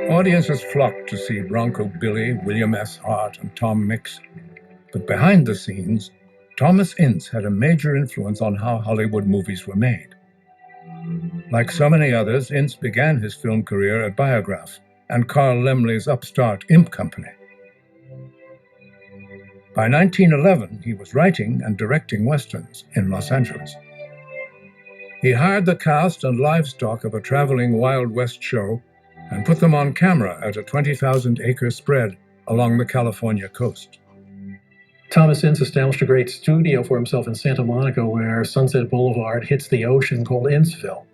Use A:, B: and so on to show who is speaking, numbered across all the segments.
A: Audiences flocked to see Bronco Billy, William S. Hart, and Tom Mix. But behind the scenes, Thomas Ince had a major influence on how Hollywood movies were made. Like so many others, Ince began his film career at Biograph and Carl Laemmle's upstart Imp Company. By 1911, he was writing and directing westerns in Los Angeles. He hired the cast and livestock of a traveling Wild West show and put them on camera at a 20,000-acre spread along the California coast.
B: Thomas Ince established a great studio for himself in Santa Monica where Sunset Boulevard hits the ocean, called Inceville.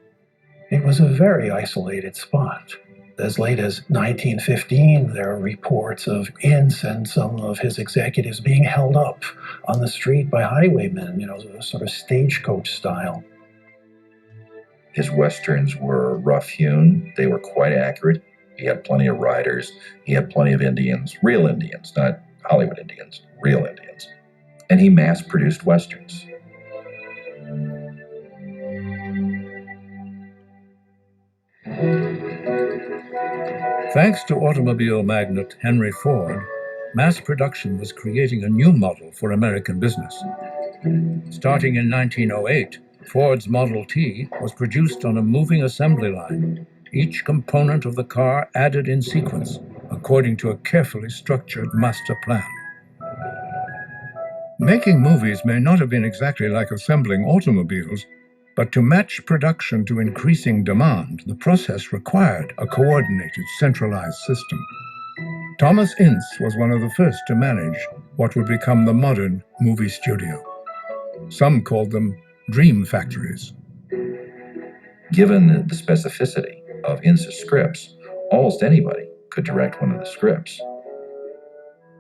B: It was a very isolated spot. As late as 1915, there are reports of Ince and some of his executives being held up on the street by highwaymen, sort of stagecoach style.
C: His westerns were rough-hewn. They were quite accurate. He had plenty of riders. He had plenty of Indians, real Indians, not Hollywood Indians, real Indians. And he mass-produced westerns.
A: Thanks to automobile magnate Henry Ford, mass production was creating a new model for American business. Starting in 1908, Ford's Model T was produced on a moving assembly line, each component of the car added in sequence, according to a carefully structured master plan. Making movies may not have been exactly like assembling automobiles, but to match production to increasing demand, the process required a coordinated, centralized system. Thomas Ince was one of the first to manage what would become the modern movie studio. Some called them dream factories.
C: Given the specificity of Ince's scripts, almost anybody could direct one of the scripts.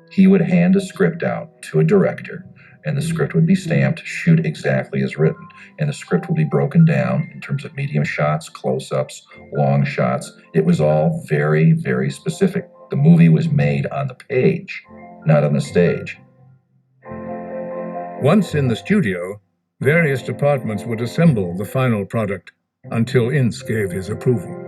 C: He would hand a script out to a director, and the script would be stamped, shoot exactly as written, and the script would be broken down in terms of medium shots, close-ups, long shots. It was all very, very specific. The movie was made on the page, not on the stage.
A: Once in the studio, various departments would assemble the final product until Ince gave his approval.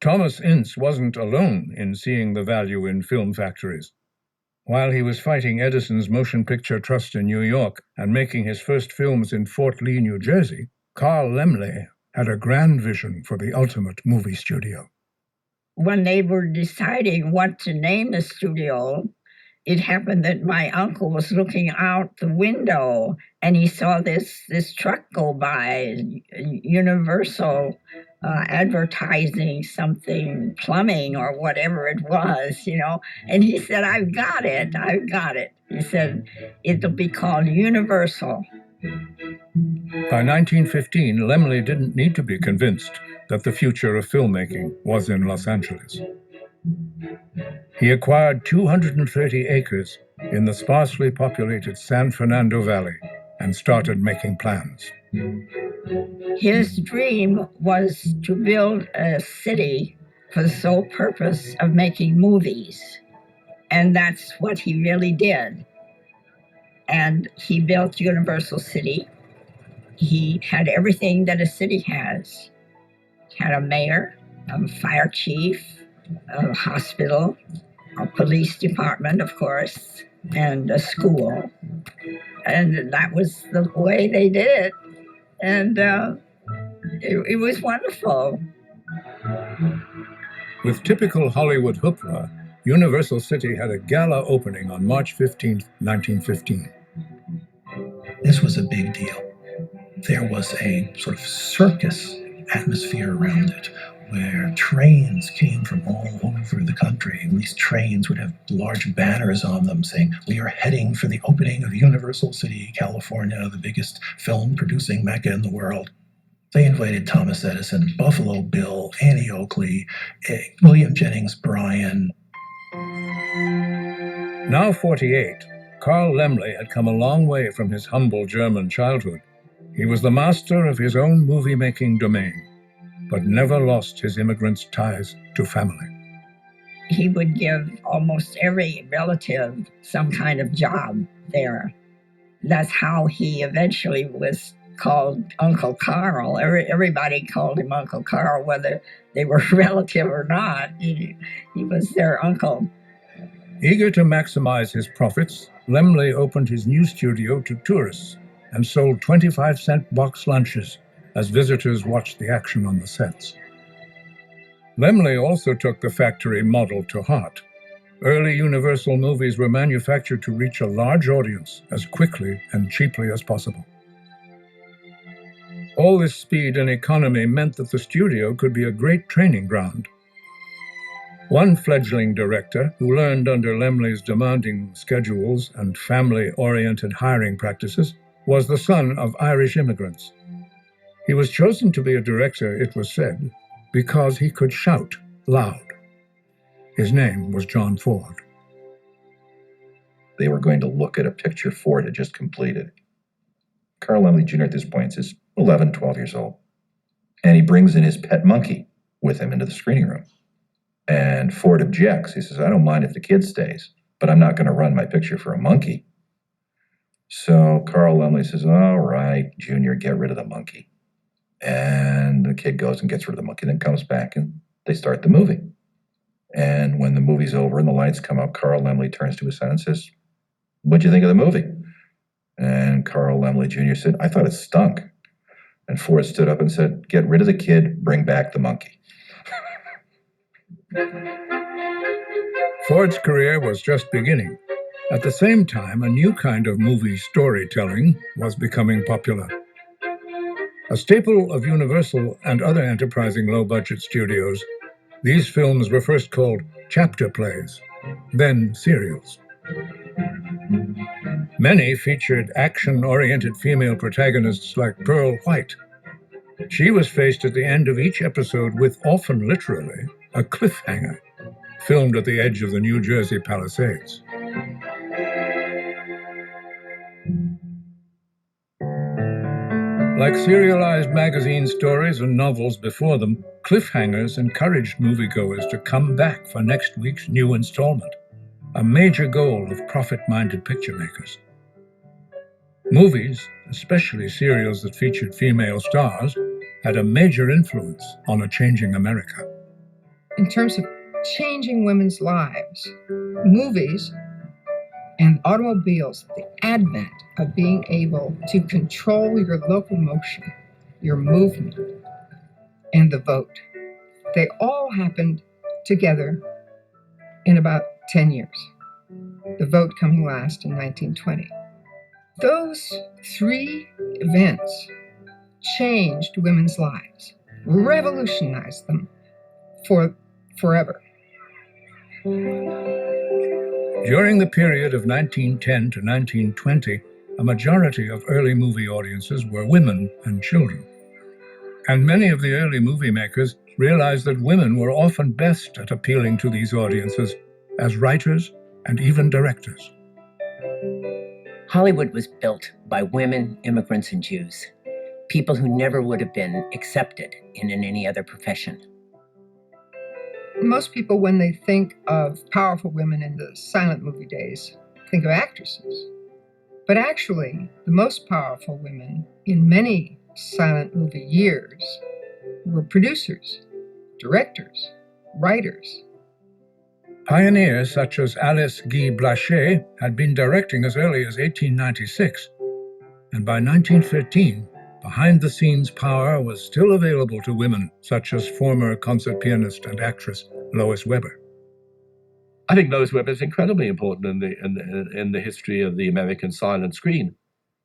A: Thomas Ince wasn't alone in seeing the value in film factories. While he was fighting Edison's Motion Picture Trust in New York and making his first films in Fort Lee, New Jersey, Carl Laemmle had a grand vision for the ultimate movie studio.
D: When they were deciding what to name the studio, it happened that my uncle was looking out the window and he saw this truck go by, Universal, advertising something, plumbing or whatever it was, and he said, I've got it. He said, it'll be called Universal.
A: By 1915, Laemmle didn't need to be convinced that the future of filmmaking was in Los Angeles. He acquired 230 acres in the sparsely populated San Fernando Valley and started making plans.
D: His dream was to build a city for the sole purpose of making movies. And that's what he really did. And he built Universal City. He had everything that a city has. He had a mayor, a fire chief, a hospital, a police department, of course, and a school. And that was the way they did it. And it was wonderful.
A: With typical Hollywood hoopla, Universal City had a gala opening on March 15, 1915.
B: This was a big deal. There was a sort of circus atmosphere around it, where trains came from all over the country. And these trains would have large banners on them saying, we are heading for the opening of Universal City, California, the biggest film-producing mecca in the world. They invited Thomas Edison, Buffalo Bill, Annie Oakley, William Jennings Bryan.
A: Now 48, Carl Laemmle had come a long way from his humble German childhood. He was the master of his own movie-making domain, but never lost his immigrant's ties to family.
D: He would give almost every relative some kind of job there. That's how he eventually was called Uncle Carl. Everybody called him Uncle Carl, whether they were relative or not. He was their uncle.
A: Eager to maximize his profits, Laemmle opened his new studio to tourists and sold 25-cent box lunches as visitors watched the action on the sets. Laemmle also took the factory model to heart. Early Universal movies were manufactured to reach a large audience as quickly and cheaply as possible. All this speed and economy meant that the studio could be a great training ground. One fledgling director who learned under Laemmle's demanding schedules and family-oriented hiring practices was the son of Irish immigrants. He was chosen to be a director, it was said, because he could shout loud. His name was John Ford.
C: They were going to look at a picture Ford had just completed. Carl Laemmle Jr. at this point is 11, 12 years old. And he brings in his pet monkey with him into the screening room. And Ford objects. He says, I don't mind if the kid stays, but I'm not going to run my picture for a monkey. So Carl Laemmle says, all right, Junior, get rid of the monkey. And the kid goes and gets rid of the monkey, then comes back and they start the movie. And when the movie's over and the lights come up, Carl Laemmle turns to his son and says, what'd you think of the movie? And Carl Laemmle Jr. said, I thought it stunk. And Ford stood up and said, get rid of the kid, bring back the monkey.
A: Ford's career was just beginning. At the same time, a new kind of movie storytelling was becoming popular. A staple of Universal and other enterprising low-budget studios, these films were first called chapter plays, then serials. Many featured action-oriented female protagonists like Pearl White. She was faced at the end of each episode with, often literally, a cliffhanger, filmed at the edge of the New Jersey Palisades. Like serialized magazine stories and novels before them, cliffhangers encouraged moviegoers to come back for next week's new installment, a major goal of profit-minded picture makers. Movies, especially serials that featured female stars, had a major influence on a changing America.
E: In terms of changing women's lives, movies and automobiles, the advent of being able to control your locomotion, your movement, and the vote, they all happened together in about 10 years. The vote coming last in 1920. Those three events changed women's lives, revolutionized them forever.
A: During the period of 1910 to 1920, a majority of early movie audiences were women and children. And many of the early movie makers realized that women were often best at appealing to these audiences as writers and even directors.
F: Hollywood was built by women, immigrants, and Jews, people who never would have been accepted in any other profession.
E: Most people, when they think of powerful women in the silent movie days, think of actresses. But actually, the most powerful women in many silent movie years were producers, directors, writers.
A: Pioneers such as Alice Guy Blaché had been directing as early as 1896, and by 1913, behind-the-scenes power was still available to women, such as former concert pianist and actress Lois Weber.
G: I think Lois Weber is incredibly important in the history of the American silent screen.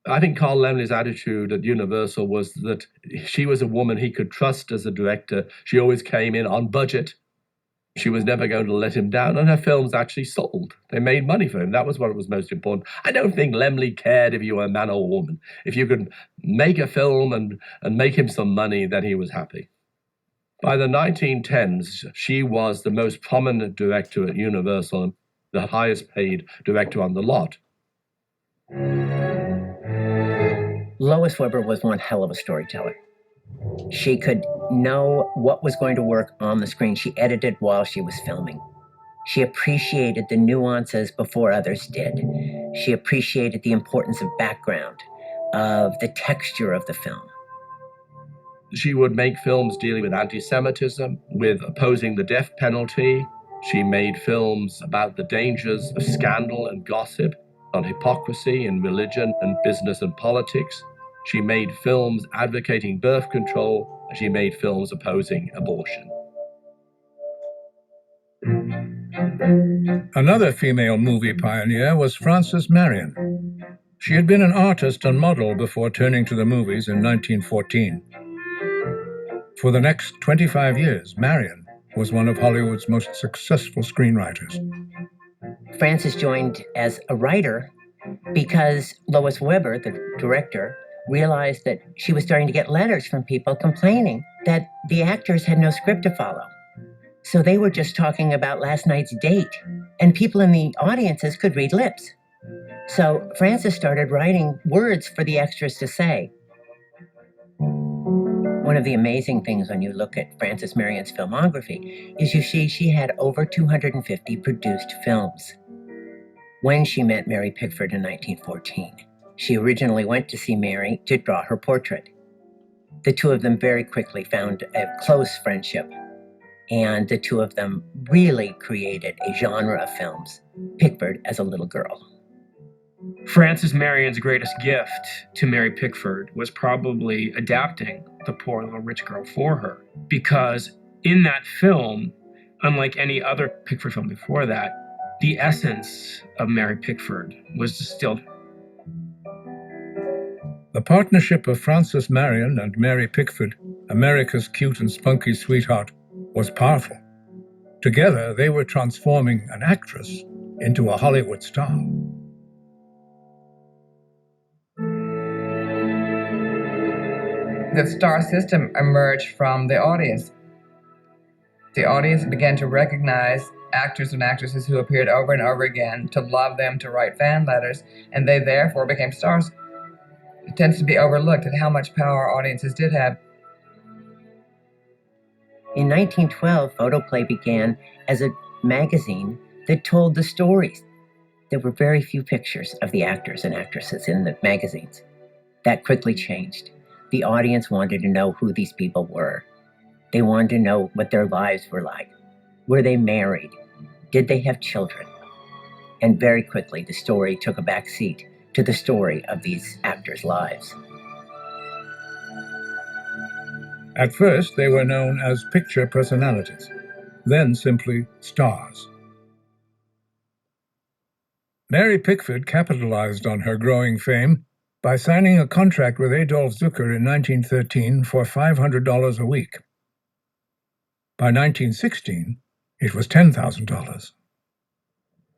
G: I think Carl Laemmle's attitude at Universal was that she was a woman he could trust as a director. She always came in on budget. She was never going to let him down, and her films actually sold. They made money for him. That was what was most important. I don't think Laemmle cared if you were a man or a woman. If you could make a film and make him some money, then he was happy. By the 1910s, she was the most prominent director at Universal, the highest paid director on the lot.
F: Lois Weber was one hell of a storyteller. She could know what was going to work on the screen. She edited while she was filming. She appreciated the nuances before others did. She appreciated the importance of background, of the texture of the film.
G: She would make films dealing with anti-Semitism, with opposing the death penalty. She made films about the dangers of scandal and gossip, on hypocrisy in religion and business and politics. She made films advocating birth control, and she made films opposing abortion.
A: Another female movie pioneer was Frances Marion. She had been an artist and model before turning to the movies in 1914. For the next 25 years, Marion was one of Hollywood's most successful screenwriters.
F: Frances joined as a writer because Lois Weber, the director, realized that she was starting to get letters from people complaining that the actors had no script to follow. So they were just talking about last night's date, and people in the audiences could read lips. So Frances started writing words for the extras to say. One of the amazing things when you look at Frances Marion's filmography is you see she had over 250 produced films. When she met Mary Pickford in 1914, she originally went to see Mary to draw her portrait. The two of them very quickly found a close friendship, and the two of them really created a genre of films, Pickford as a little girl.
H: Frances Marion's greatest gift to Mary Pickford was probably adapting The Poor Little Rich Girl for her, because in that film, unlike any other Pickford film before that, the essence of Mary Pickford was distilled.
A: The partnership of Frances Marion and Mary Pickford, America's cute and spunky sweetheart, was powerful. Together, they were transforming an actress into a Hollywood star.
I: The star system emerged from the audience. The audience began to recognize actors and actresses who appeared over and over again, to love them, to write fan letters, and they therefore became stars. It tends to be overlooked at how much power audiences did have.
F: In 1912, Photoplay began as a magazine that told the stories. There were very few pictures of the actors and actresses in the magazines. That quickly changed. The audience wanted to know who these people were. They wanted to know what their lives were like. Were they married? Did they have children? And very quickly, the story took a back seat to the story of these actors' lives.
A: At first, they were known as picture personalities, then simply stars. Mary Pickford capitalized on her growing fame by signing a contract with Adolf Zucker in 1913 for $500 a week. By 1916, it was $10,000.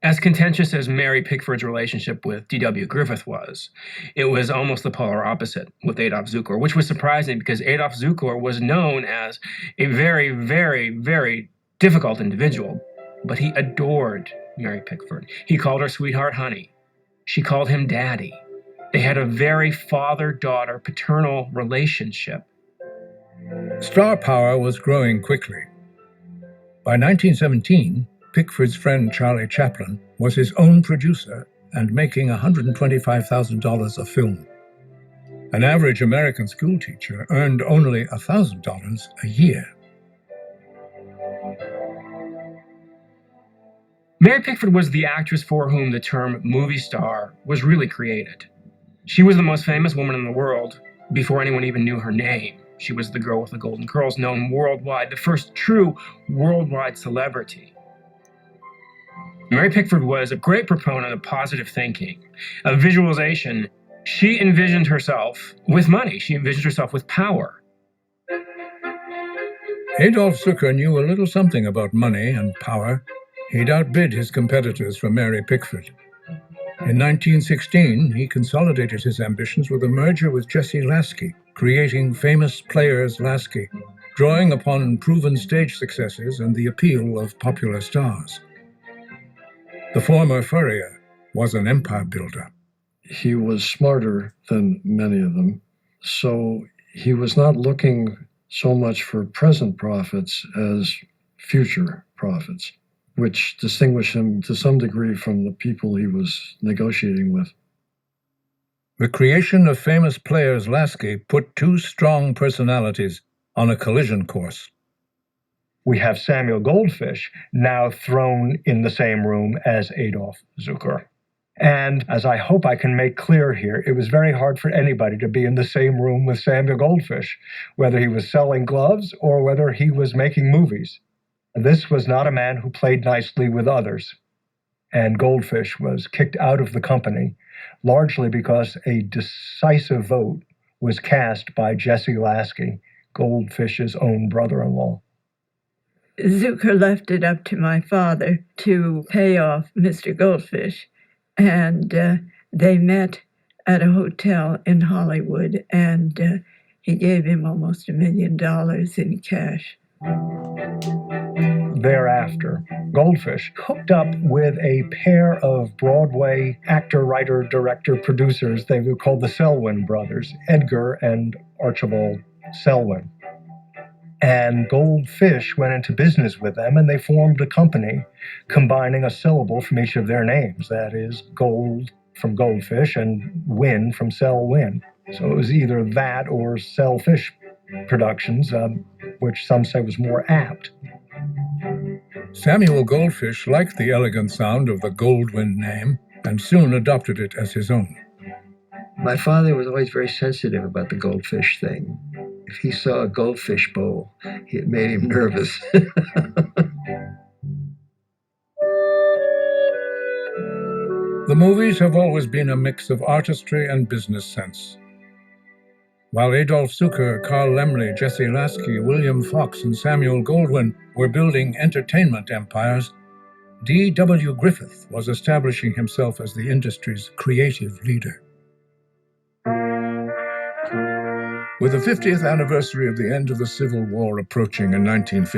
H: As contentious as Mary Pickford's relationship with D.W. Griffith was, it was almost the polar opposite with Adolf Zukor, which was surprising because Adolf Zukor was known as a very, very, very difficult individual, but he adored Mary Pickford. He called her sweetheart honey. She called him daddy. They had a very father-daughter paternal relationship.
A: Star power was growing quickly. By 1917, Pickford's friend Charlie Chaplin was his own producer and making $125,000 a film. An average American schoolteacher earned only $1,000 a year.
H: Mary Pickford was the actress for whom the term movie star was really created. She was the most famous woman in the world before anyone even knew her name. She was the girl with the golden curls, known worldwide, the first true worldwide celebrity. Mary Pickford was a great proponent of positive thinking, of visualization. She envisioned herself with money. She envisioned herself with power.
A: Adolf Zucker knew a little something about money and power. He'd outbid his competitors for Mary Pickford. In 1916, he consolidated his ambitions with a merger with Jesse Lasky, creating Famous Players Lasky, drawing upon proven stage successes and the appeal of popular stars. The former furrier was an empire builder.
J: He was smarter than many of them, so he was not looking so much for present profits as future profits, which distinguished him to some degree from the people he was negotiating with.
A: The creation of famous players Lasky put two strong personalities on a collision course.
K: We have Samuel Goldfish now thrown in the same room as Adolf Zucker. And as I hope I can make clear here, it was very hard for anybody to be in the same room with Samuel Goldfish, whether he was selling gloves or whether he was making movies. This was not a man who played nicely with others. And Goldfish was kicked out of the company, largely because a decisive vote was cast by Jesse Lasky, Goldfish's own brother-in-law.
L: Zucker left it up to my father to pay off Mr. Goldfish, and they met at a hotel in Hollywood, and he gave him almost $1 million in cash.
K: Thereafter, Goldfish hooked up with a pair of Broadway actor, writer, director, producers. They were called the Selwyn brothers, Edgar and Archibald Selwyn. And Goldfish went into business with them, and they formed a company combining a syllable from each of their names. That is, Gold from Goldfish and Win from Selwyn. So it was either that or Selfish Productions, which some say was more apt.
A: Samuel Goldfish liked the elegant sound of the Goldwyn name and soon adopted it as his own.
J: My father was always very sensitive about the goldfish thing. If he saw a goldfish bowl, it made him nervous.
A: The movies have always been a mix of artistry and business sense. While Adolf Zucker, Carl Laemmle, Jesse Lasky, William Fox, and Samuel Goldwyn were building entertainment empires, D.W. Griffith was establishing himself as the industry's creative leader. With the 50th anniversary of the end of the Civil War approaching in 1950,